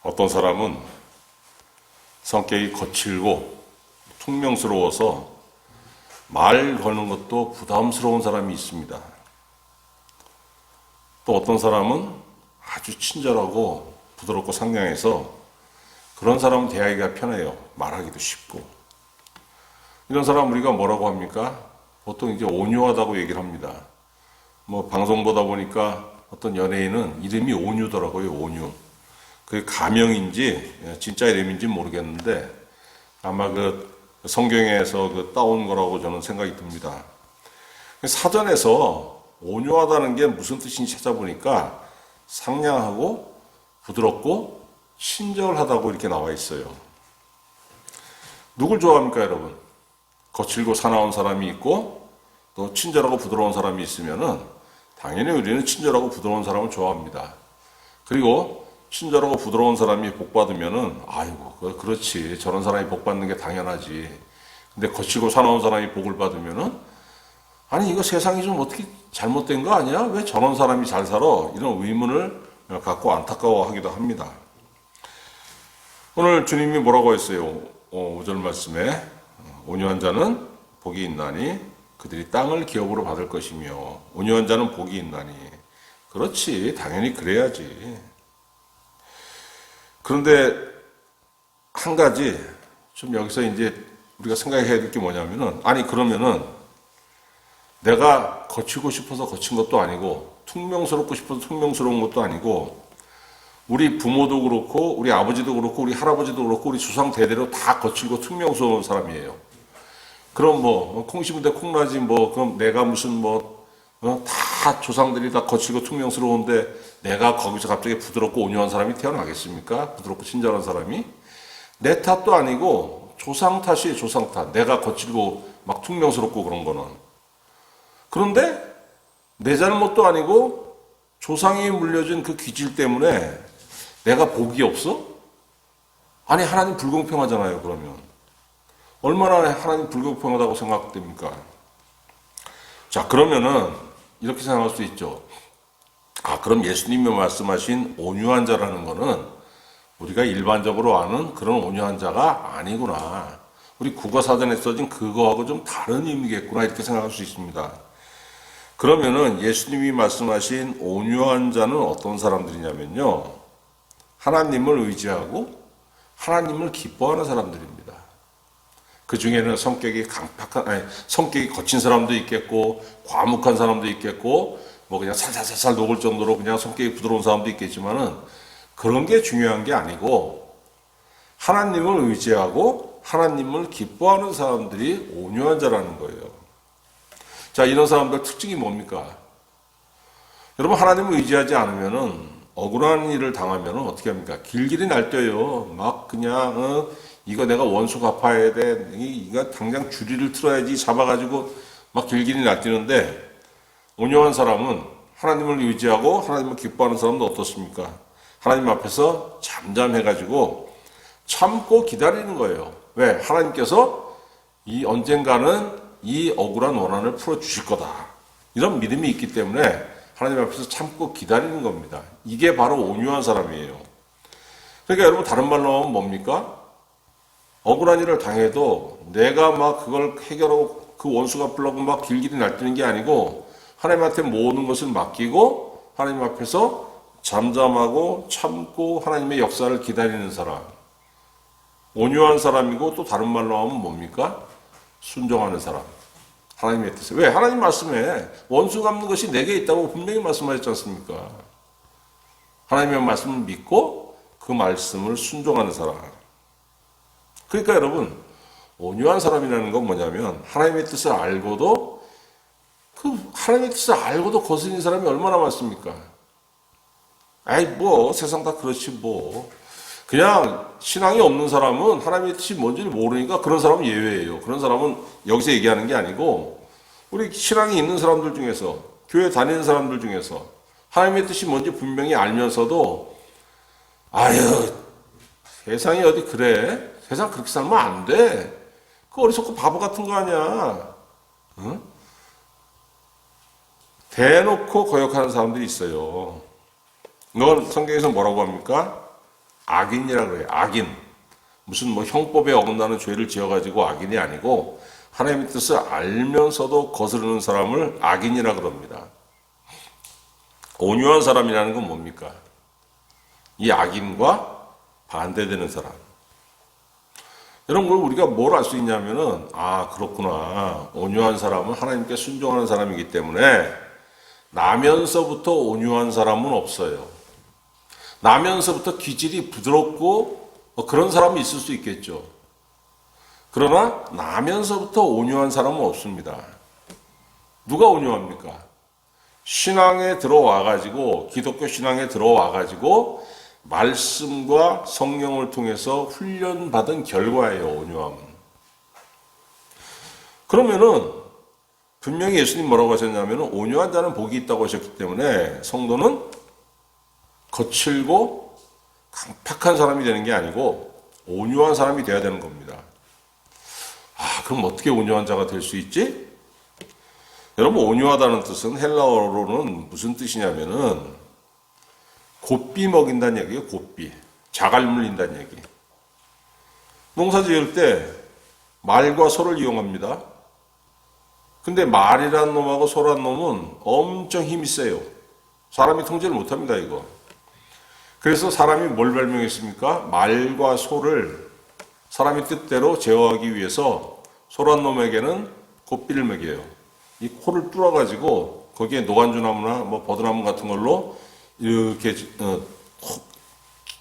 어떤 사람은 성격이 거칠고 퉁명스러워서 말 거는 것도 부담스러운 사람이 있습니다. 또 어떤 사람은 아주 친절하고 부드럽고 상냥해서 그런 사람은 대하기가 편해요. 말하기도 쉽고. 이런 사람 우리가 뭐라고 합니까? 보통 이제 온유하다고 얘기를 합니다. 뭐 방송 보다 보니까 어떤 연예인은 이름이 온유더라고요. 온유. 그게 가명인지 진짜 이름인지 모르겠는데 아마 그 성경에서 그 따온 거라고 저는 생각이 듭니다. 사전에서 온유하다는 게 무슨 뜻인지 찾아보니까 상냥하고 부드럽고 친절하다고 이렇게 나와 있어요. 누굴 좋아합니까, 여러분? 거칠고 사나운 사람이 있고 또 친절하고 부드러운 사람이 있으면은 당연히 우리는 친절하고 부드러운 사람을 좋아합니다. 그리고 친절하고 부드러운 사람이 복 받으면은 아이고 그렇지 저런 사람이 복 받는 게 당연하지. 근데 거칠고 사나운 사람이 복을 받으면은 아니 이거 세상이 좀 어떻게 잘못된 거 아니야? 왜 저런 사람이 잘 살아? 이런 의문을 갖고 안타까워하기도 합니다. 오늘 주님이 뭐라고 했어요? 5절 말씀에 온유한 자는 복이 있나니 그들이 땅을 기업으로 받을 것이며 온유한 자는 복이 있나니 그렇지 당연히 그래야지. 그런데 한 가지 좀 여기서 이제 우리가 생각해야 될 게 뭐냐면은 아니 그러면은 내가 거치고 싶어서 거친 것도 아니고 퉁명스럽고 싶어서 퉁명스러운 것도 아니고 우리 부모도 그렇고 우리 아버지도 그렇고 우리 할아버지도 그렇고 우리 조상 대대로 다 거칠고 퉁명스러운 사람이에요. 그럼 뭐 콩 심은 데 콩나지 뭐 그럼 내가 무슨 뭐 다 조상들이 다 거칠고 퉁명스러운데 내가 거기서 갑자기 부드럽고 온유한 사람이 태어나겠습니까? 부드럽고 친절한 사람이? 내 탓도 아니고 조상 탓이에요. 조상 탓. 내가 거칠고 막 퉁명스럽고 그런 거는. 그런데 내 잘못도 아니고 조상이 물려준 그 기질 때문에 내가 복이 없어? 아니 하나님 불공평하잖아요. 그러면 얼마나 하나님 불공평하다고 생각됩니까? 자 그러면은 이렇게 생각할 수 있죠. 아 그럼 예수님이 말씀하신 온유한 자라는 거는 우리가 일반적으로 아는 그런 온유한 자가 아니구나. 우리 국어사전에 써진 그거하고 좀 다른 의미겠구나 이렇게 생각할 수 있습니다. 그러면은 예수님이 말씀하신 온유한 자는 어떤 사람들이냐면요. 하나님을 의지하고 하나님을 기뻐하는 사람들입니다. 그 중에는 성격이 거친 사람도 있겠고, 과묵한 사람도 있겠고, 뭐 그냥 살살살살 녹을 정도로 그냥 성격이 부드러운 사람도 있겠지만은 그런 게 중요한 게 아니고 하나님을 의지하고 하나님을 기뻐하는 사람들이 온유한 자라는 거예요. 자, 이런 사람들 특징이 뭡니까? 여러분, 하나님을 의지하지 않으면은 억울한 일을 당하면은 어떻게 합니까? 길길이 날뛰어요. 막 그냥, 이거 내가 원수 갚아야 돼. 이거 당장 줄이를 틀어야지 잡아가지고 막 길길이 날뛰는데 온유한 사람은 하나님을 의지하고 하나님을 기뻐하는 사람은 어떻습니까? 하나님 앞에서 잠잠해가지고 참고 기다리는 거예요. 왜? 하나님께서 이 언젠가는 이 억울한 원한을 풀어주실 거다. 이런 믿음이 있기 때문에 하나님 앞에서 참고 기다리는 겁니다. 이게 바로 온유한 사람이에요. 그러니까 여러분 다른 말로 하면 뭡니까? 억울한 일을 당해도 내가 막 그걸 해결하고 그 원수 갚으려고 막 길길이 날뛰는 게 아니고 하나님한테 모든 것을 맡기고 하나님 앞에서 잠잠하고 참고 하나님의 역사를 기다리는 사람. 온유한 사람이고 또 다른 말로 하면 뭡니까? 순종하는 사람. 하나님의 뜻에. 왜? 하나님 말씀에 원수 갚는 것이 내게 있다고 분명히 말씀하셨지 않습니까? 하나님의 말씀을 믿고 그 말씀을 순종하는 사람. 그러니까 여러분, 온유한 사람이라는 건 뭐냐면 하나님의 뜻을 알고도 하나님의 뜻을 알고도 거스르는 사람이 얼마나 많습니까? 아이 뭐 세상 다 그렇지 뭐. 그냥 신앙이 없는 사람은 하나님의 뜻이 뭔지를 모르니까 그런 사람은 예외예요. 그런 사람은 여기서 얘기하는 게 아니고 우리 신앙이 있는 사람들 중에서 교회 다니는 사람들 중에서 하나님의 뜻이 뭔지 분명히 알면서도 아유 세상이 어디 그래? 세상 그렇게 살면 안 돼. 그 어리석고 바보 같은 거 아니야. 응? 대놓고 거역하는 사람들이 있어요. 이건 성경에서 뭐라고 합니까? 악인이라 그래요. 악인. 무슨 뭐 형법에 어긋나는 죄를 지어가지고 악인이 아니고 하나님의 뜻을 알면서도 거스르는 사람을 악인이라 그럽니다. 온유한 사람이라는 건 뭡니까? 이 악인과 반대되는 사람. 이런 걸 우리가 뭘 알 수 있냐면은, 아, 그렇구나. 온유한 사람은 하나님께 순종하는 사람이기 때문에 나면서부터 온유한 사람은 없어요. 나면서부터 기질이 부드럽고 그런 사람이 있을 수 있겠죠. 그러나 나면서부터 온유한 사람은 없습니다. 누가 온유합니까? 신앙에 들어와가지고, 기독교 신앙에 들어와가지고 말씀과 성령을 통해서 훈련받은 결과예요, 온유함은. 그러면은 분명히 예수님 뭐라고 하셨냐면 온유한 자는 복이 있다고 하셨기 때문에 성도는 거칠고 강팍한 사람이 되는 게 아니고 온유한 사람이 돼야 되는 겁니다. 아, 그럼 어떻게 온유한 자가 될 수 있지? 여러분, 온유하다는 뜻은 헬라어로는 무슨 뜻이냐면은 곱비 먹인다는 얘기예요. 곱비. 자갈 물린다는 얘기. 농사 지을 때 말과 소를 이용합니다. 근데 말이란 놈하고 소란 놈은 엄청 힘이 세요. 사람이 통제를 못합니다, 이거. 그래서 사람이 뭘 발명했습니까? 말과 소를 사람의 뜻대로 제어하기 위해서 소란 놈에게는 곱비를 먹여요. 이 코를 뚫어가지고 거기에 노간주나무나 뭐 버드나무 같은 걸로 이렇게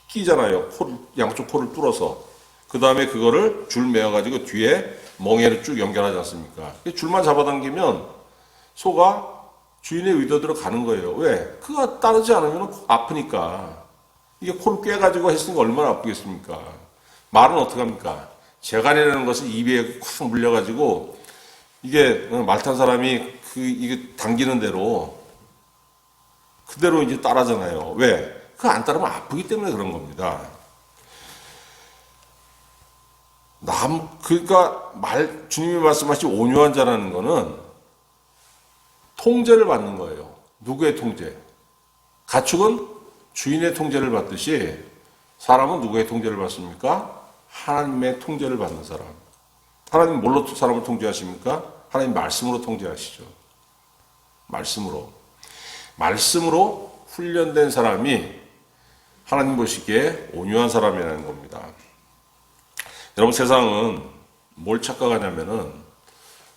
끼잖아요. 양쪽 코를 뚫어서. 그 다음에 그거를 줄 매어가지고 뒤에 멍에를 쭉 연결하지 않습니까? 줄만 잡아당기면 소가 주인의 의도대로 가는 거예요. 왜? 그가 따르지 않으면 아프니까. 이게 코를 꿰가지고 했으니까 얼마나 아프겠습니까? 말은 어떻게 합니까? 재간이라는 것을 입에 콱 물려가지고 이게 말 탄 사람이 이게 당기는 대로 그대로 이제 따라잖아요. 왜? 그거 안 따르면 아프기 때문에 그런 겁니다. 그러니까 주님이 말씀하신 온유한 자라는 거는 통제를 받는 거예요. 누구의 통제? 가축은 주인의 통제를 받듯이 사람은 누구의 통제를 받습니까? 하나님의 통제를 받는 사람. 하나님 뭘로 사람을 통제하십니까? 하나님 말씀으로 통제하시죠. 말씀으로. 말씀으로 훈련된 사람이 하나님 보시기에 온유한 사람이라는 겁니다. 여러분, 세상은 뭘 착각하냐면은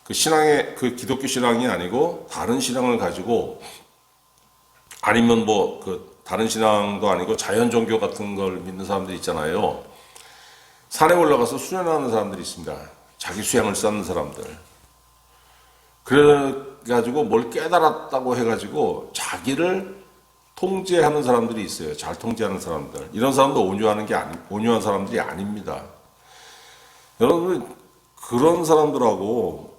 그 기독교 신앙이 아니고 다른 신앙을 가지고 아니면 다른 신앙도 아니고 자연 종교 같은 걸 믿는 사람들이 있잖아요. 산에 올라가서 수련하는 사람들이 있습니다. 자기 수양을 쌓는 사람들. 그래가지고 뭘 깨달았다고 해가지고 자기를 통제하는 사람들이 있어요. 잘 통제하는 사람들. 이런 사람도 온유한 사람들이 아닙니다. 여러분, 그런 사람들하고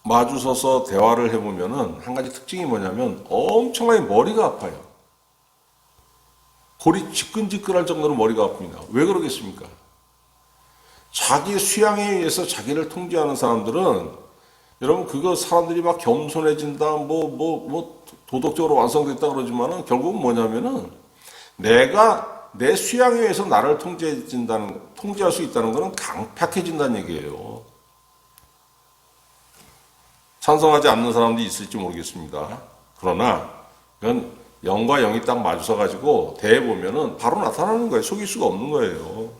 마주서서 대화를 해보면은 한 가지 특징이 뭐냐면 엄청나게 머리가 아파요. 골이 지끈지끈할 정도로 머리가 아픕니다. 왜 그러겠습니까? 자기 수양에 의해서 자기를 통제하는 사람들은 여러분, 그거 사람들이 막 겸손해진다, 도덕적으로 완성됐다 그러지만은 결국은 뭐냐면은 내가 내 수양에 의해서 나를 통제할 수 있다는 것은 강팍해진다는 얘기예요. 찬성하지 않는 사람들이 있을지 모르겠습니다. 그러나 그건 영과 영이 딱 마주서가지고 대해보면은 바로 나타나는 거예요. 속일 수가 없는 거예요.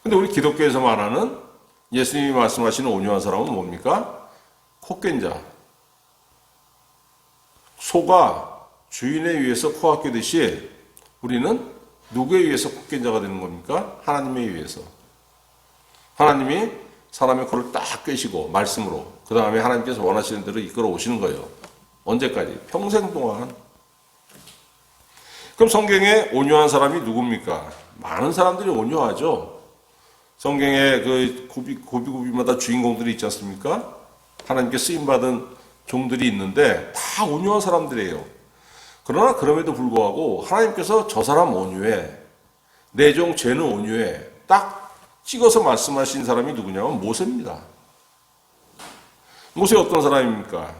근데 우리 기독교에서 말하는 예수님이 말씀하시는 온유한 사람은 뭡니까? 코깬 자. 소가 주인에 의해서 코가 꿰듯이 우리는 누구에 의해서 코깬 자가 되는 겁니까? 하나님에 의해서. 하나님이 사람의 코를 딱 꿰시고 말씀으로 그 다음에 하나님께서 원하시는 대로 이끌어 오시는 거예요. 언제까지? 평생 동안. 그럼 성경에 온유한 사람이 누굽니까? 많은 사람들이 온유하죠. 성경에 고비고비마다 주인공들이 있지 않습니까? 하나님께 쓰임받은 종들이 있는데 다 온유한 사람들이에요. 그러나 그럼에도 불구하고 하나님께서 저 사람 온유해, 내 종 쟤는 온유해, 딱 찍어서 말씀하신 사람이 누구냐면 모세입니다. 모세 어떤 사람입니까?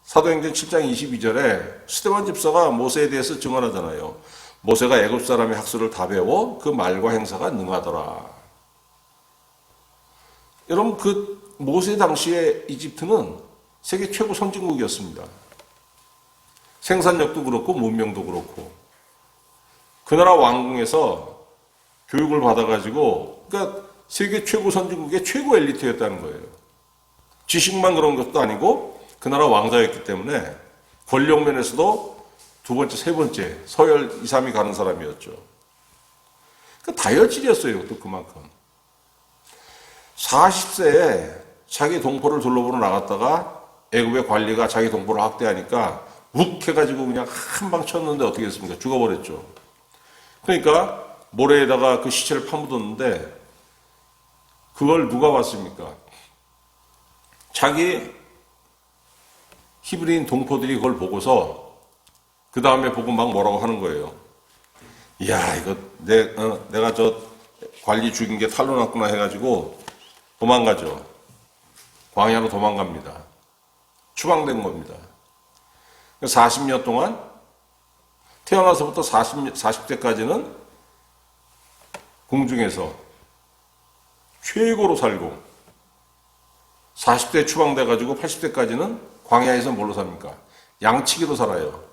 사도행전 7장 22절에 스데반 집사가 모세에 대해서 증언하잖아요. 모세가 애굽 사람의 학설을 다 배워 그 말과 행사가 능하더라. 여러분, 그 모세 당시에 이집트는 세계 최고 선진국이었습니다. 생산력도 그렇고 문명도 그렇고. 그 나라 왕궁에서 교육을 받아가지고, 그러니까 세계 최고 선진국의 최고 엘리트였다는 거예요. 지식만 그런 것도 아니고 그 나라 왕자였기 때문에 권력 면에서도 두 번째, 세 번째 서열 2, 3위 가는 사람이었죠. 그 다혈질이었어요. 또 그만큼. 40세에 자기 동포를 둘러보러 나갔다가 애굽의 관리가 자기 동포를 학대하니까 묵 해가지고 그냥 한 방 쳤는데 어떻게 했습니까? 죽어버렸죠. 그러니까 모래에다가 그 시체를 파묻었는데 그걸 누가 봤습니까? 자기 히브리인 동포들이 그걸 보고서 그 다음에 보고 막 뭐라고 하는 거예요. 이야, 이거 내가 저 관리 죽인 게 탈로 났구나 해가지고 도망가죠. 광야로 도망갑니다. 추방된 겁니다. 40년 동안 태어나서부터 40대까지는 궁중에서 최고로 살고 40대 추방돼가지고 80대까지는 광야에서 뭘로 삽니까? 양치기로 살아요.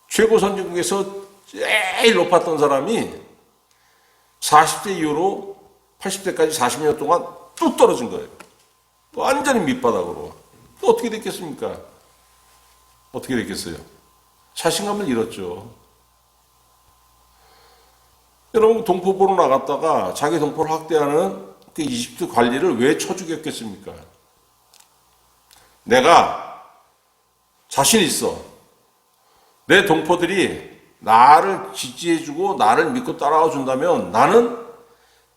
최고 선진국에서 제일 높았던 사람이 40대 이후로 80대까지 40년 동안 뚝 떨어진 거예요. 완전히 밑바닥으로. 또 어떻게 됐겠습니까? 어떻게 됐겠어요? 자신감을 잃었죠. 여러분, 동포 보러 나갔다가 자기 동포를 학대하는 그 이집트 관리를 왜 쳐 죽였겠습니까? 내가 자신 있어. 내 동포들이 나를 지지해주고 나를 믿고 따라와 준다면 나는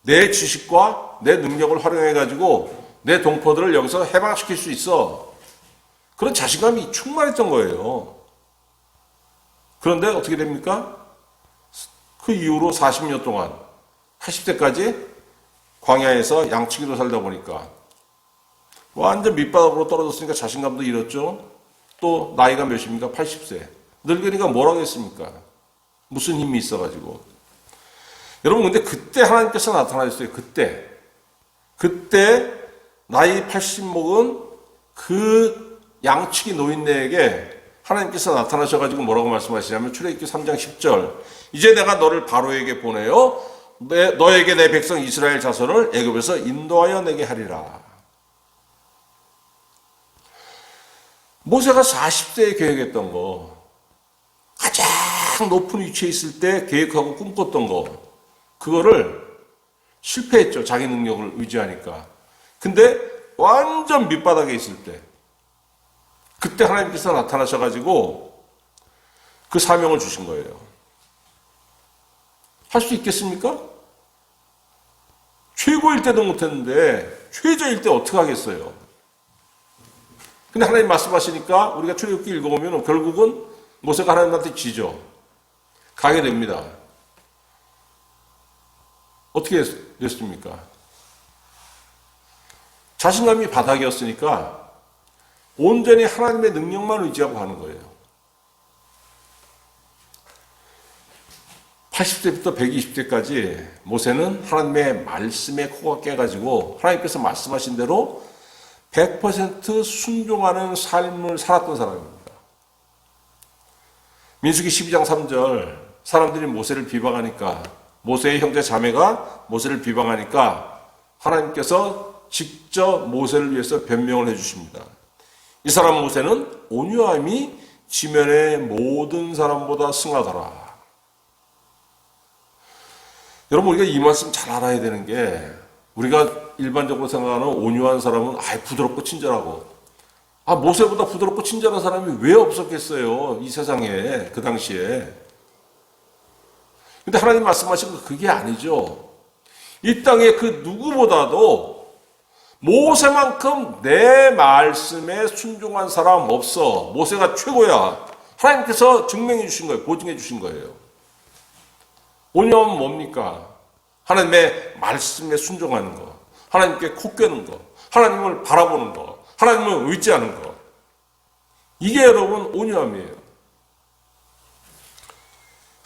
내 지식과 내 능력을 활용해가지고 내 동포들을 여기서 해방시킬 수 있어. 그런 자신감이 충만했던 거예요. 그런데 어떻게 됩니까? 그 이후로 40년 동안 80대까지 광야에서 양치기로 살다 보니까 완전 밑바닥으로 떨어졌으니까 자신감도 잃었죠. 또 나이가 몇입니까? 80세. 늙으니까 뭘 하겠습니까? 무슨 힘이 있어가지고. 여러분, 근데 그때 하나님께서 나타나셨어요. 그때 나이 80 먹은 그 양치기 노인네에게 하나님께서 나타나셔가지고 뭐라고 말씀하시냐면 출애굽기 3장 10절 이제 내가 너를 바로에게 보내어 너에게 내 백성 이스라엘 자손을 애굽에서 인도하여 내게 하리라. 모세가 40세에 계획했던 거, 가장 높은 위치에 있을 때 계획하고 꿈꿨던 거, 그거를 실패했죠. 자기 능력을 의지하니까. 근데 완전 밑바닥에 있을 때, 그때 하나님께서 나타나셔가지고 그 사명을 주신 거예요. 할 수 있겠습니까? 최고일 때도 못했는데 최저일 때 어떻게 하겠어요? 근데 하나님 말씀하시니까 우리가 출애굽기 읽어보면 결국은 모세가 하나님한테 지죠. 가게 됩니다. 어떻게 됐습니까? 자신감이 바닥이었으니까 온전히 하나님의 능력만 의지하고 가는 거예요. 80세부터 120세까지 모세는 하나님의 말씀에 코가 깨가지고 하나님께서 말씀하신 대로 100% 순종하는 삶을 살았던 사람입니다. 민수기 12장 3절 사람들이 모세를 비방하니까 모세의 형제 자매가 모세를 비방하니까 하나님께서 직접 모세를 위해서 변명을 해주십니다. 이 사람 모세는 온유함이 지면의 모든 사람보다 승하더라. 여러분, 우리가 이 말씀 잘 알아야 되는 게 우리가 일반적으로 생각하는 온유한 사람은 부드럽고 친절하고 모세보다 부드럽고 친절한 사람이 왜 없었겠어요? 이 세상에 그 당시에. 근데 하나님 말씀하신 거 그게 아니죠. 이 땅에 그 누구보다도 모세만큼 내 말씀에 순종한 사람 없어. 모세가 최고야. 하나님께서 증명해 주신 거예요. 보증해 주신 거예요. 온유함은 뭡니까? 하나님의 말씀에 순종하는 거, 하나님께 코 꿰는 거, 하나님을 바라보는 거, 하나님을 의지하는 거. 이게 여러분 온유함이에요.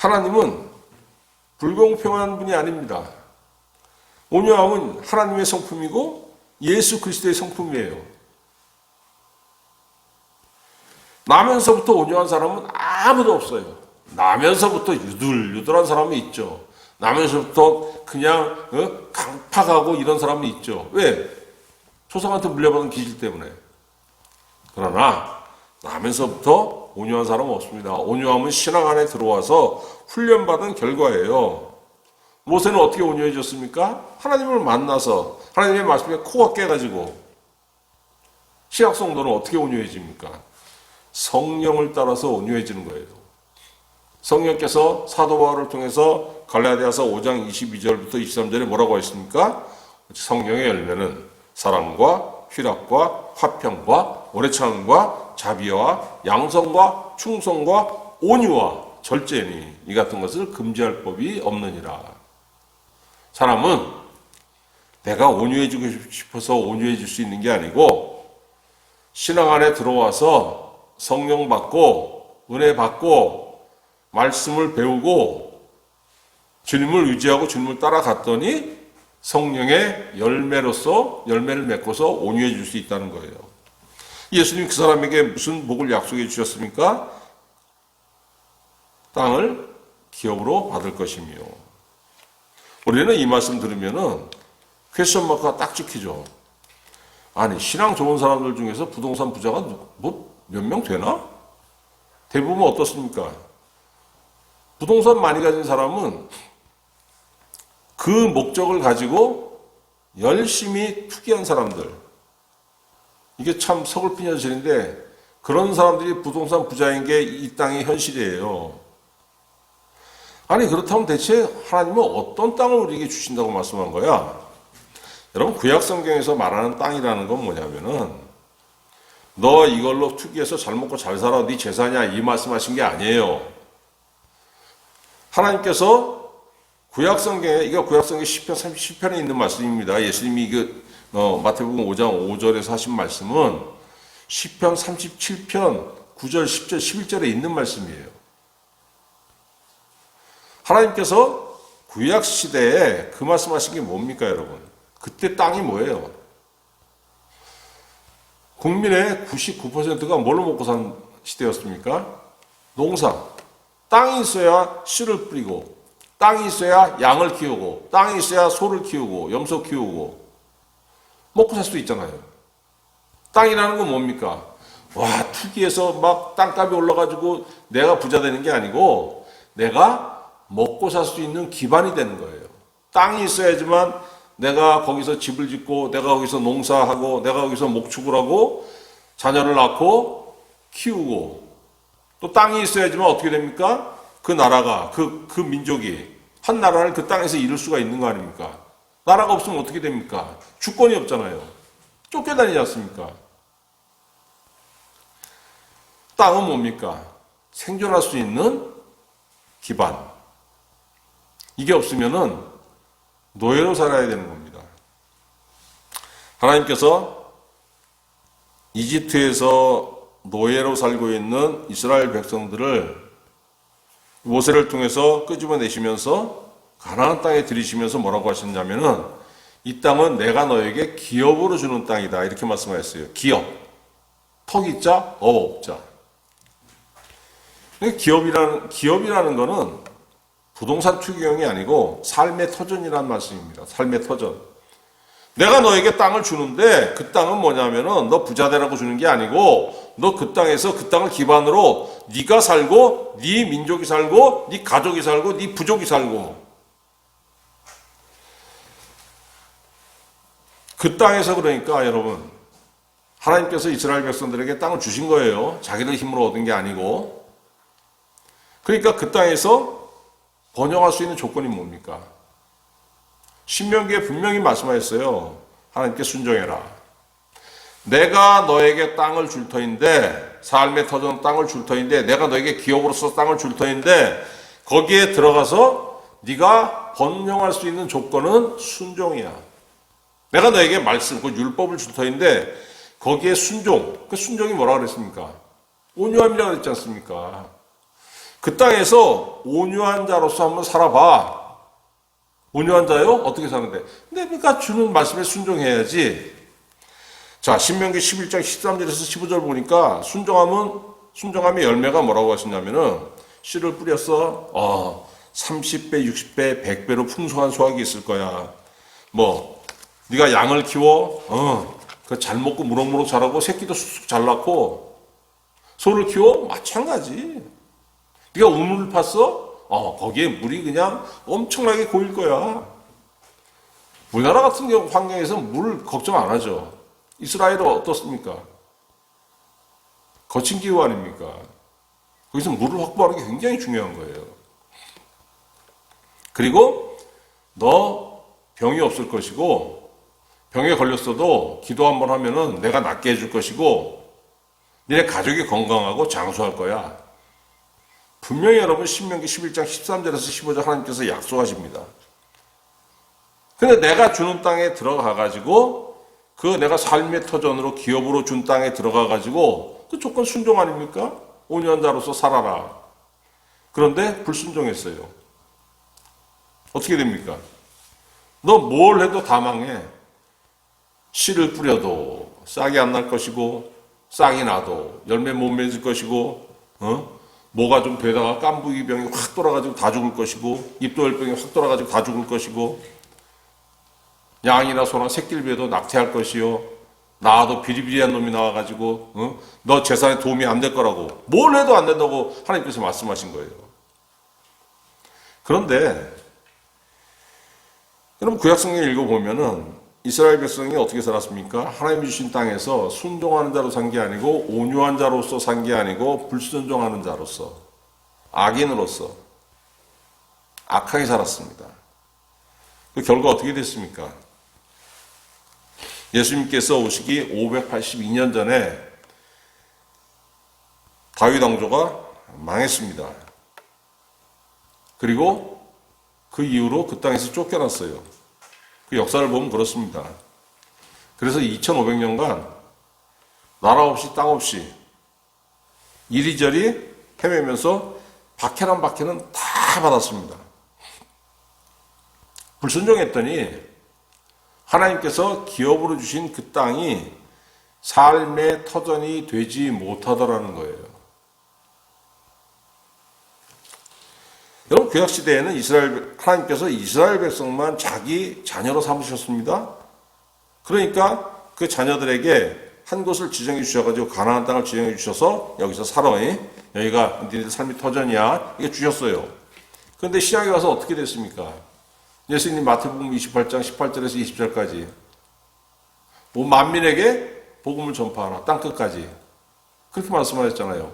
하나님은 불공평한 분이 아닙니다. 온유함은 하나님의 성품이고 예수 그리스도의 성품이에요. 나면서부터 온유한 사람은 아무도 없어요. 나면서부터 유들유들한 사람이 있죠. 나면서부터 그냥 강팍하고 이런 사람이 있죠. 왜? 조상한테 물려받은 기질 때문에. 그러나 나면서부터 온유한 사람은 없습니다. 온유함은 신앙 안에 들어와서 훈련받은 결과예요. 모세는 어떻게 온유해졌습니까? 하나님을 만나서 하나님의 말씀에 코가 깨가지고. 신약 성도는 어떻게 온유해집니까? 성령을 따라서 온유해지는 거예요. 성령께서 사도 바울을 통해서 갈라디아서 5장 22절부터 23절에 뭐라고 했습니까? 성령의 열매는 사랑과 희락과 화평과 오래 참음과 자비와 양성과 충성과 온유와 절제니 이 같은 것을 금지할 법이 없느니라. 사람은 내가 온유해지고 싶어서 온유해질 수 있는 게 아니고 신앙 안에 들어와서 성령 받고 은혜 받고 말씀을 배우고 주님을 의지하고 주님을 따라갔더니 성령의 열매로서 열매를 맺고서 온유해질 수 있다는 거예요. 예수님 그 사람에게 무슨 복을 약속해 주셨습니까? 땅을 기업으로 받을 것이며. 우리는 이 말씀 들으면은 퀘스천 마크가 딱 찍히죠. 아니 신앙 좋은 사람들 중에서 부동산 부자가 뭐 몇 명 되나? 대부분 어떻습니까? 부동산 많이 가진 사람은 그 목적을 가지고 열심히 투기한 사람들. 이게 참 서글픈 현실인데 그런 사람들이 부동산 부자인 게 이 땅의 현실이에요. 아니 그렇다면 대체 하나님은 어떤 땅을 우리에게 주신다고 말씀한 거야? 여러분 구약 성경에서 말하는 땅이라는 건 뭐냐면은 너 이걸로 투기해서 잘 먹고 잘 살아 네 재산이야 이 말씀하신 게 아니에요. 하나님께서 구약 성경에 이거 구약 성경 10편 37편에 있는 말씀입니다. 예수님이 마태복음 5장 5절에서 하신 말씀은 10편 37편 9절 10절 11절에 있는 말씀이에요. 하나님께서 구약 시대에 그 말씀하신 게 뭡니까 여러분? 그때 땅이 뭐예요? 국민의 99%가 뭘로 먹고 산 시대였습니까? 농사. 땅이 있어야 씨를 뿌리고 땅이 있어야 양을 키우고 땅이 있어야 소를 키우고 염소 키우고 먹고 살 수 있잖아요. 땅이라는 건 뭡니까? 와 투기해서 막 땅값이 올라가지고 내가 부자 되는 게 아니고 내가 먹고 살 수 있는 기반이 되는 거예요. 땅이 있어야지만 내가 거기서 집을 짓고 내가 거기서 농사하고 내가 거기서 목축을 하고 자녀를 낳고 키우고 또 땅이 있어야지만 어떻게 됩니까? 그 나라가 그 민족이 한 나라를 그 땅에서 이룰 수가 있는 거 아닙니까? 나라가 없으면 어떻게 됩니까? 주권이 없잖아요. 쫓겨다니지 않습니까? 땅은 뭡니까? 생존할 수 있는 기반. 이게 없으면은 노예로 살아야 되는 겁니다. 하나님께서 이집트에서 노예로 살고 있는 이스라엘 백성들을 모세를 통해서 끄집어내시면서 가나안 땅에 들이시면서 뭐라고 하셨냐면은 이 땅은 내가 너에게 기업으로 주는 땅이다 이렇게 말씀하셨어요. 기업. 턱이자 어업자. 기업이라는 거는 부동산 투기형이 아니고 삶의 터전이라는 말씀입니다. 삶의 터전. 내가 너에게 땅을 주는데 그 땅은 뭐냐면은 너 부자 되라고 주는 게 아니고 너 그 땅에서 그 땅을 기반으로 네가 살고 네 민족이 살고 네 가족이 살고 네 부족이 살고 그 땅에서 그러니까 여러분 하나님께서 이스라엘 백성들에게 땅을 주신 거예요. 자기들 힘으로 얻은 게 아니고. 그러니까 그 땅에서 번영할 수 있는 조건이 뭡니까? 신명기에 분명히 말씀하셨어요. 하나님께 순종해라. 내가 너에게 땅을 줄 터인데 삶의 터전 땅을 줄 터인데 내가 너에게 기업으로서 땅을 줄 터인데 거기에 들어가서 네가 번영할 수 있는 조건은 순종이야. 내가 너에게 말씀, 그 율법을 줄 터인데 거기에 순종. 그 순종이 뭐라 그랬습니까? 온유함이라고 그랬지 않습니까? 그 땅에서 온유한 자로서 한번 살아봐. 온유한 자요? 어떻게 사는데? 내가 주는 말씀에 순종해야지. 자, 신명기 11장 13절에서 15절 보니까 순종함의 열매가 뭐라고 하시냐면은 씨를 뿌렸어. 30배, 60배, 100배로 풍성한 수확이 있을 거야. 네가 양을 키워. 그 잘 먹고 무럭무럭 자라고 새끼도 쑥쑥 잘 낳고 소를 키워? 마찬가지. 네가 우물을 팠어? 거기에 물이 그냥 엄청나게 고일 거야. 우리나라 같은 경우 환경에서 물 걱정 안 하죠. 이스라엘은 어떻습니까? 거친 기후 아닙니까? 거기서 물을 확보하는 게 굉장히 중요한 거예요. 그리고 너 병이 없을 것이고 병에 걸렸어도 기도 한번 하면은 내가 낫게 해줄 것이고 너네 가족이 건강하고 장수할 거야. 분명히 여러분 신명기 11장 13절에서 15절 하나님께서 약속하십니다. 근데 내가 주는 땅에 들어가가지고 그 내가 삶의 터전으로 기업으로 준 땅에 들어가가지고 그 조건 순종 아닙니까? 온유한 자로서 살아라. 그런데 불순종했어요. 어떻게 됩니까? 너 뭘 해도 다 망해. 씨를 뿌려도 싹이 안 날 것이고 싹이 나도 열매 못 맺을 것이고 뭐가 좀 되다가 깐부기 병이 확 돌아가지고 다 죽을 것이고 입도열병이 확 돌아가지고 다 죽을 것이고 양이나 소나 새끼를 베도 낙태할 것이요 나도 비리비리한 놈이 나와가지고 너 재산에 도움이 안 될 거라고 뭘 해도 안 된다고 하나님께서 말씀하신 거예요. 그런데 여러분 구약성경 읽어보면은 이스라엘 백성이 어떻게 살았습니까? 하나님이 주신 땅에서 순종하는 자로 산 게 아니고 온유한 자로서 산 게 아니고 불순종하는 자로서 악인으로서 악하게 살았습니다. 그 결과 어떻게 됐습니까? 예수님께서 오시기 582년 전에 다윗 왕조가 망했습니다. 그리고 그 이후로 그 땅에서 쫓겨났어요. 그 역사를 보면 그렇습니다. 그래서 2500년간 나라 없이 땅 없이 이리저리 헤매면서 박해는 다 받았습니다. 불순종했더니 하나님께서 기업으로 주신 그 땅이 삶의 터전이 되지 못하더라는 거예요. 여러분 구약시대에는 하나님께서 이스라엘 백성만 자기 자녀로 삼으셨습니다. 그러니까 그 자녀들에게 한 곳을 지정해 주셔가지고 가나안 땅을 지정해 주셔서 여기서 살아. 여기가 너희들 삶의 터전이야. 이게 주셨어요. 그런데 시작에 와서 어떻게 됐습니까? 예수님 마태복음 28장 18절에서 20절까지 만민에게 복음을 전파하라. 땅끝까지. 그렇게 말씀하셨잖아요.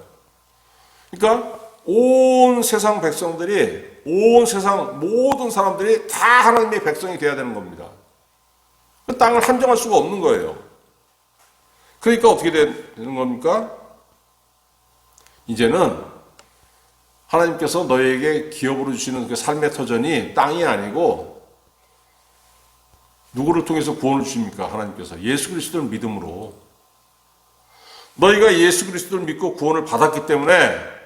그러니까 온 세상 백성들이 온 세상 모든 사람들이 다 하나님의 백성이 되어야 되는 겁니다. 그 땅을 한정할 수가 없는 거예요. 그러니까 어떻게 되는 겁니까? 이제는 하나님께서 너희에게 기업으로 주시는 그 삶의 터전이 땅이 아니고 누구를 통해서 구원을 주십니까? 하나님께서 예수 그리스도를 믿음으로 너희가 예수 그리스도를 믿고 구원을 받았기 때문에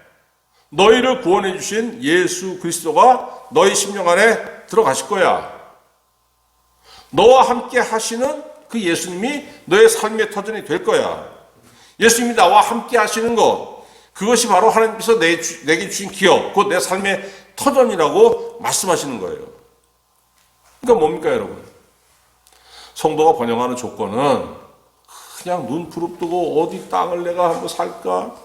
너희를 구원해 주신 예수 그리스도가 너희 심령 안에 들어가실 거야. 너와 함께 하시는 그 예수님이 너의 삶의 터전이 될 거야. 예수님이 나와 함께 하시는 것, 그것이 바로 하나님께서 내게 주신 기업, 곧 내 삶의 터전이라고 말씀하시는 거예요. 그러니까 뭡니까 여러분? 성도가 번영하는 조건은 그냥 눈 부릅뜨고 어디 땅을 내가 한번 살까?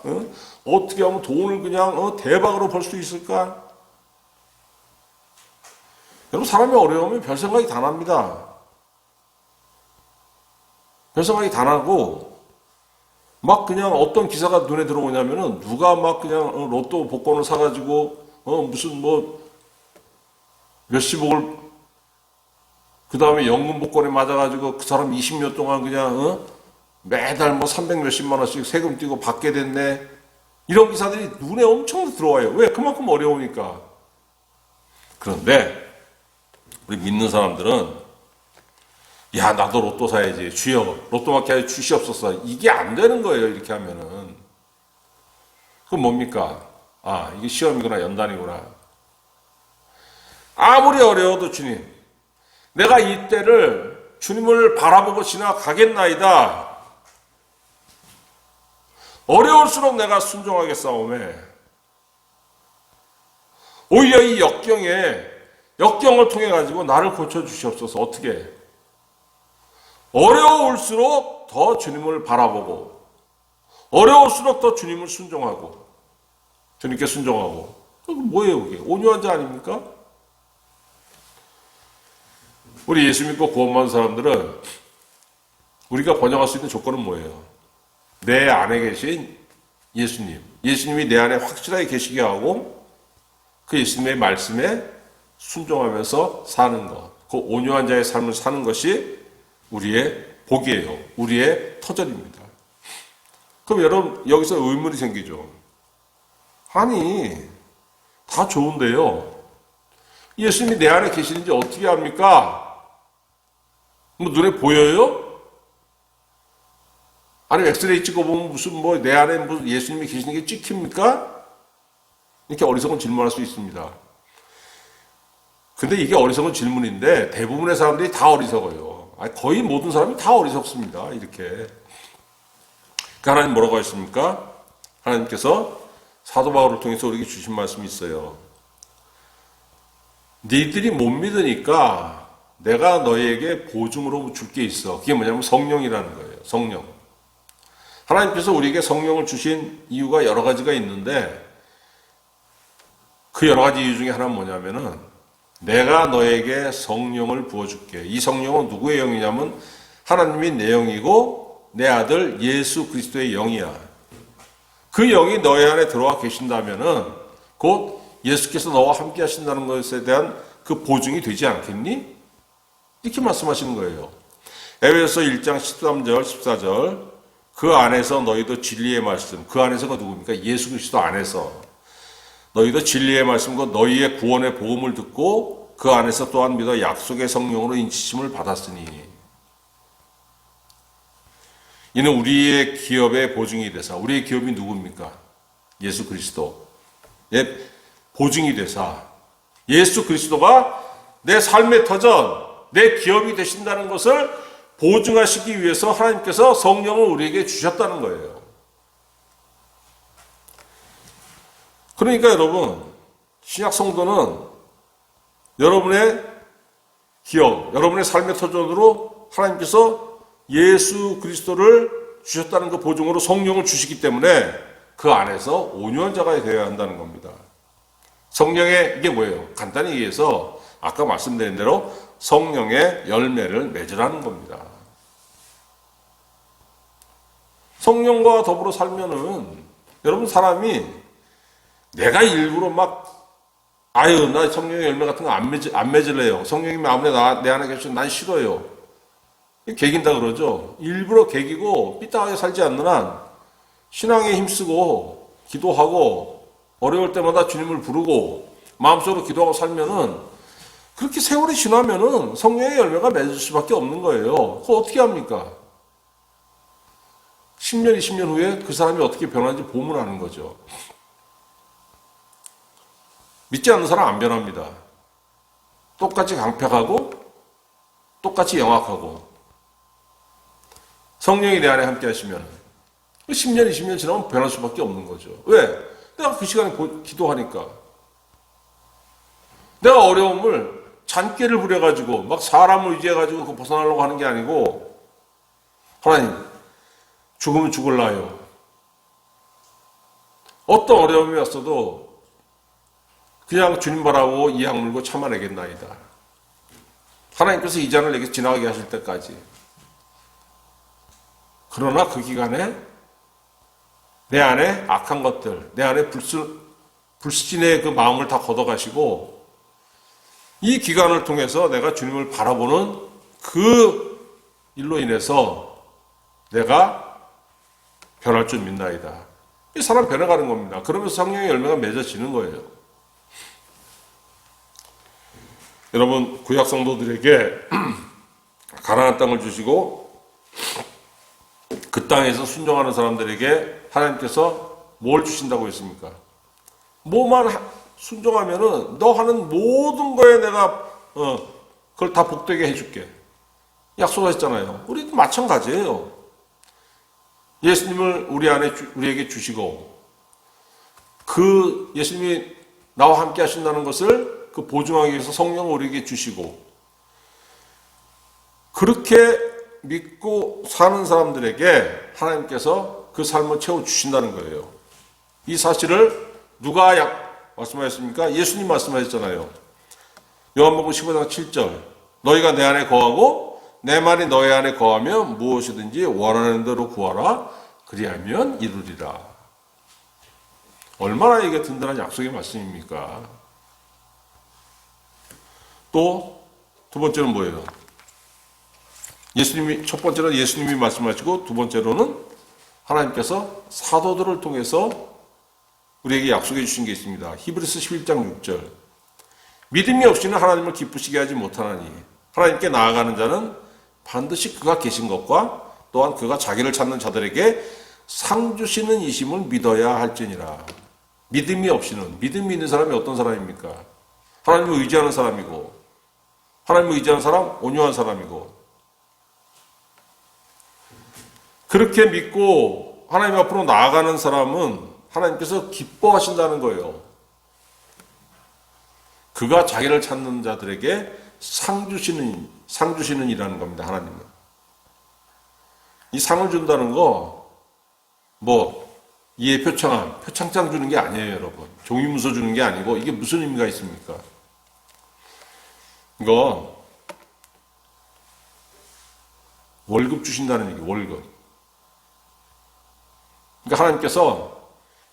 어떻게 하면 돈을 그냥 대박으로 벌 수 있을까? 여러분 사람이 어려우면 별 생각이 다 납니다. 별 생각이 다 나고 막 그냥 어떤 기사가 눈에 들어오냐면은 누가 막 그냥 로또 복권을 사가지고 무슨 몇십억을 그 다음에 연금 복권에 맞아가지고 그 사람 20년 동안 그냥 매달 300 몇십만 원씩 세금 떼고 받게 됐네. 이런 기사들이 눈에 엄청 들어와요. 왜? 그만큼 어려우니까. 그런데 우리 믿는 사람들은 야 나도 로또 사야지. 주여 로또 맞게 하여 주시옵소서. 이게 안 되는 거예요. 이렇게 하면은. 그건 뭡니까? 아, 이게 시험이구나, 연단이구나. 아무리 어려워도 주님, 내가 이 때를 주님을 바라보고 지나가겠나이다. 어려울수록 내가 순종하겠사오매. 오히려 이 역경을 통해 가지고 나를 고쳐주시옵소서. 어떻게? 어려울수록 더 주님을 바라보고, 어려울수록 더 주님을 순종하고, 주님께 순종하고. 뭐예요, 그게? 온유한 자 아닙니까? 우리 예수 믿고 구원받은 사람들은 우리가 번영할 수 있는 조건은 뭐예요? 내 안에 계신 예수님. 예수님이 내 안에 확실하게 계시게 하고 그 예수님의 말씀에 순종하면서 사는 것. 그 온유한 자의 삶을 사는 것이 우리의 복이에요. 우리의 터전입니다. 그럼 여러분 여기서 의문이 생기죠. 아니 다 좋은데요. 예수님이 내 안에 계시는지 어떻게 합니까? 뭐 눈에 보여요? 아니 엑스레이 찍어보면 무슨 뭐 내 안에 무슨 예수님이 계시는 게 찍힙니까? 이렇게 어리석은 질문할 수 있습니다. 근데 이게 어리석은 질문인데 대부분의 사람들이 다 어리석어요. 아니, 거의 모든 사람이 다 어리석습니다. 이렇게. 그러니까 하나님 뭐라고 하십니까? 하나님께서 사도 바울을 통해서 우리에게 주신 말씀이 있어요. 니들이 못 믿으니까 내가 너희에게 보증으로 줄 게 있어. 그게 뭐냐면 성령이라는 거예요. 성령. 하나님께서 우리에게 성령을 주신 이유가 여러 가지가 있는데 그 여러 가지 이유 중에 하나는 뭐냐면은 내가 너에게 성령을 부어줄게. 이 성령은 누구의 영이냐면 하나님이 내 영이고 내 아들 예수 그리스도의 영이야. 그 영이 너희 안에 들어와 계신다면은 곧 예수께서 너와 함께 하신다는 것에 대한 그 보증이 되지 않겠니? 이렇게 말씀하시는 거예요. 에베소서 1장 13절 14절 그 안에서 너희도 진리의 말씀, 그 안에서가 누굽니까? 예수 그리스도 안에서 너희도 진리의 말씀과 너희의 구원의 복음을 듣고 그 안에서 또한 믿어 약속의 성령으로 인치심을 받았으니 이는 우리의 기업의 보증이 되사. 우리의 기업이 누굽니까? 예수 그리스도. 보증이 되사. 예수 그리스도가 내 삶의 터전, 내 기업이 되신다는 것을 보증하시기 위해서 하나님께서 성령을 우리에게 주셨다는 거예요. 그러니까 여러분, 신약 성도는 여러분의 기업, 여러분의 삶의 터전으로 하나님께서 예수 그리스도를 주셨다는 그 보증으로 성령을 주시기 때문에 그 안에서 온유한 자가 되어야 한다는 겁니다. 성령의 이게 뭐예요? 간단히 얘기해서 아까 말씀드린 대로 성령의 열매를 맺으라는 겁니다. 성령과 더불어 살면은 여러분 사람이 내가 일부러 막 아유 나 성령의 열매 같은 거 안 맺을래요. 성령님이 아무리 내 안에 계시면 난 싫어요. 개긴다 그러죠. 일부러 개기고 삐딱하게 살지 않는 한 신앙에 힘쓰고 기도하고 어려울 때마다 주님을 부르고 마음속으로 기도하고 살면은 그렇게 세월이 지나면은 성령의 열매가 맺을 수밖에 없는 거예요. 그거 어떻게 합니까? 10년, 20년 후에 그 사람이 어떻게 변하는지 보면 아는 거죠. 믿지 않는 사람 안 변합니다. 똑같이 강팍하고 똑같이 영악하고 성령이 내 안에 함께 하시면 10년, 20년 지나면 변할 수밖에 없는 거죠. 왜? 내가 그 시간에 기도하니까. 내가 어려움을 잔꾀를 부려가지고 막 사람을 의지해가지고 그 벗어나려고 하는 게 아니고 하나님 죽으면 죽을라요. 어떤 어려움이 왔어도 그냥 주님 바라고 이악 물고 참아내겠나이다. 하나님께서 이 잔을 내게 지나가게 하실 때까지. 그러나 그 기간에 내 안에 악한 것들, 내 안에 불신의 그 마음을 다 걷어가시고 이 기간을 통해서 내가 주님을 바라보는 그 일로 인해서 내가 변할 줄 믿나이다. 이 사람 변해가는 겁니다. 그러면서 성령의 열매가 맺어지는 거예요. 여러분 구약 성도들에게 가나안 땅을 주시고 그 땅에서 순종하는 사람들에게 하나님께서 뭘 주신다고 했습니까? 뭐만 순종하면은 너 하는 모든 거에 내가 그걸 다 복되게 해줄게. 약속하셨잖아요. 우리도 마찬가지예요. 예수님을 우리에게 주시고 그 예수님이 나와 함께 하신다는 것을 그 보증하기 위해서 성령을 우리에게 주시고 그렇게 믿고 사는 사람들에게 하나님께서 그 삶을 채워주신다는 거예요. 이 사실을 누가 말씀하셨습니까? 예수님 말씀하셨잖아요. 요한복음 15장 7절 너희가 내 안에 거하고 내 말이 너희 안에 거하면 무엇이든지 원하는 대로 구하라 그리하면 이루리라. 얼마나 이게 든든한 약속의 말씀입니까? 또 두 번째는 뭐예요? 첫 번째는 예수님이 말씀하시고 두 번째로는 하나님께서 사도들을 통해서 우리에게 약속해 주신 게 있습니다. 히브리서 11장 6절 믿음이 없이는 하나님을 기쁘시게 하지 못하나니 하나님께 나아가는 자는 반드시 그가 계신 것과 또한 그가 자기를 찾는 자들에게 상 주시는 이심을 믿어야 할지니라. 믿음이 있는 사람이 어떤 사람입니까? 하나님을 의지하는 사람이고 하나님을 의지하는 사람, 온유한 사람이고 그렇게 믿고 하나님 앞으로 나아가는 사람은 하나님께서 기뻐하신다는 거예요. 그가 자기를 찾는 자들에게 상 주시는 이라는 겁니다. 하나님은. 이 상을 준다는 거 이해 표창장 주는 게 아니에요, 여러분. 종이문서 주는 게 아니고 이게 무슨 의미가 있습니까? 이거 월급 주신다는 얘기, 월급. 그러니까 하나님께서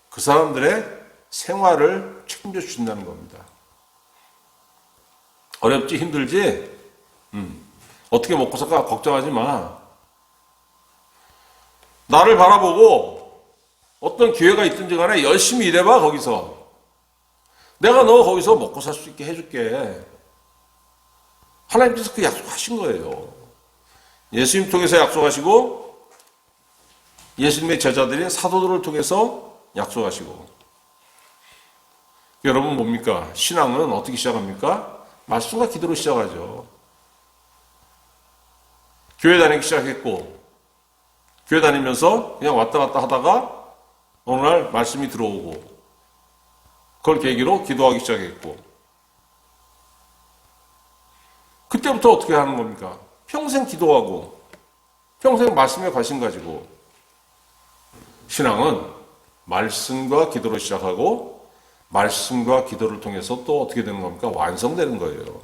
그 사람들의 생활을 책임져 주신다는 겁니다. 어렵지 힘들지? 어떻게 먹고 살까 걱정하지 마. 나를 바라보고 어떤 기회가 있든지 간에 열심히 일해봐 거기서. 내가 너 거기서 먹고 살 수 있게 해줄게. 하나님께서 그 약속하신 거예요. 예수님 통해서 약속하시고 예수님의 제자들인 사도들을 통해서 약속하시고 여러분 뭡니까? 신앙은 어떻게 시작합니까? 말씀과 기도로 시작하죠. 교회 다니기 시작했고 교회 다니면서 그냥 왔다 갔다 하다가 어느 날 말씀이 들어오고 그걸 계기로 기도하기 시작했고 그때부터 어떻게 하는 겁니까? 평생 기도하고 평생 말씀에 관심 가지고 신앙은 말씀과 기도로 시작하고 말씀과 기도를 통해서 또 어떻게 되는 겁니까? 완성되는 거예요.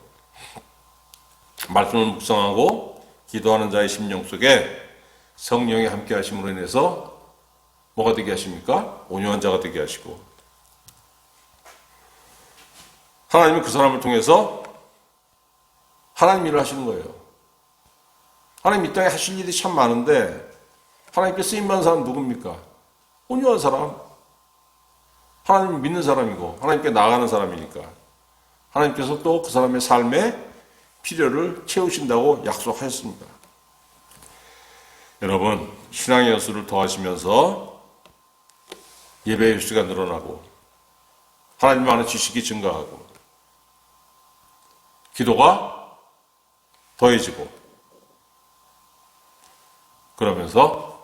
말씀을 묵상하고 기도하는 자의 심령 속에 성령이 함께 하심으로 인해서 뭐가 되게 하십니까? 온유한 자가 되게 하시고 하나님은 그 사람을 통해서 하나님 일을 하시는 거예요. 하나님 이 땅에 하실 일이 참 많은데 하나님께 쓰임받는 사람은 누굽니까? 온유한 사람. 하나님을 믿는 사람이고 하나님께 나아가는 사람이니까 하나님께서 또 그 사람의 삶에 필요를 채우신다고 약속하셨습니다. 여러분 신앙의 여수를 더하시면서 예배의 횟수가 늘어나고 하나님 안에 지식이 증가하고 기도가 더해지고 그러면서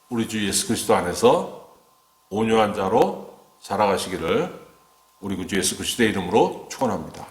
우리 주 예수 그리스도 안에서 온유한 자로 자라가시기를 우리 구주 예수 그리스도의 이름으로 축원합니다.